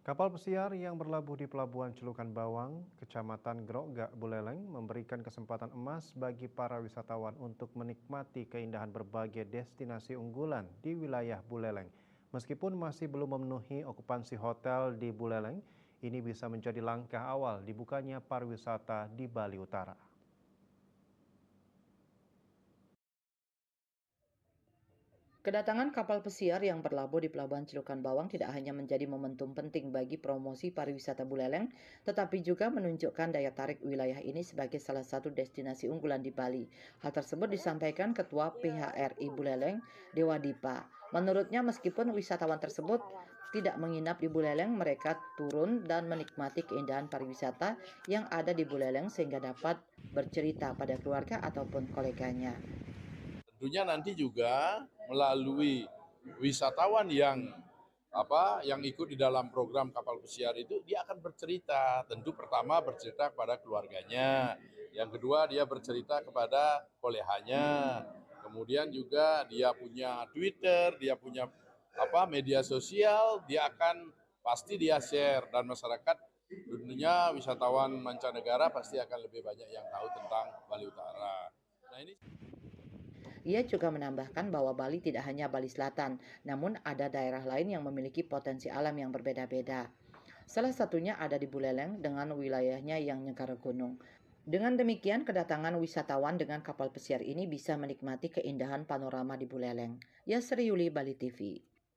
Kapal pesiar yang berlabuh di Pelabuhan Celukan Bawang, Kecamatan Grogak, Buleleng, memberikan kesempatan emas bagi para wisatawan untuk menikmati keindahan berbagai destinasi unggulan di wilayah Buleleng. Meskipun masih belum memenuhi okupansi hotel di Buleleng, ini bisa menjadi langkah awal dibukanya pariwisata di Bali Utara. Kedatangan kapal pesiar yang berlabuh di Pelabuhan Cilukan Bawang tidak hanya menjadi momentum penting bagi promosi pariwisata Buleleng, tetapi juga menunjukkan daya tarik wilayah ini sebagai salah satu destinasi unggulan di Bali. Hal tersebut disampaikan Ketua PHRI Buleleng, Dewa Dipa. Menurutnya, meskipun wisatawan tersebut tidak menginap di Buleleng, mereka turun dan menikmati keindahan pariwisata yang ada di Buleleng sehingga dapat bercerita pada keluarga ataupun koleganya. Tentunya nanti juga melalui wisatawan yang ikut di dalam program kapal pesiar itu dia akan bercerita. Tentu pertama bercerita kepada keluarganya, yang kedua dia bercerita kepada kolehannya, kemudian juga dia punya Twitter, dia punya media sosial, dia akan pasti dia share dan masyarakat dunia wisatawan mancanegara pasti akan lebih banyak yang tahu tentang Bali Utara. Nah ini. Ia juga menambahkan bahwa Bali tidak hanya Bali Selatan, namun ada daerah lain yang memiliki potensi alam yang berbeda-beda. Salah satunya ada di Buleleng dengan wilayahnya yang nyekar gunung. Dengan demikian, kedatangan wisatawan dengan kapal pesiar ini bisa menikmati keindahan panorama di Buleleng. Yasri Yuli, Bali TV.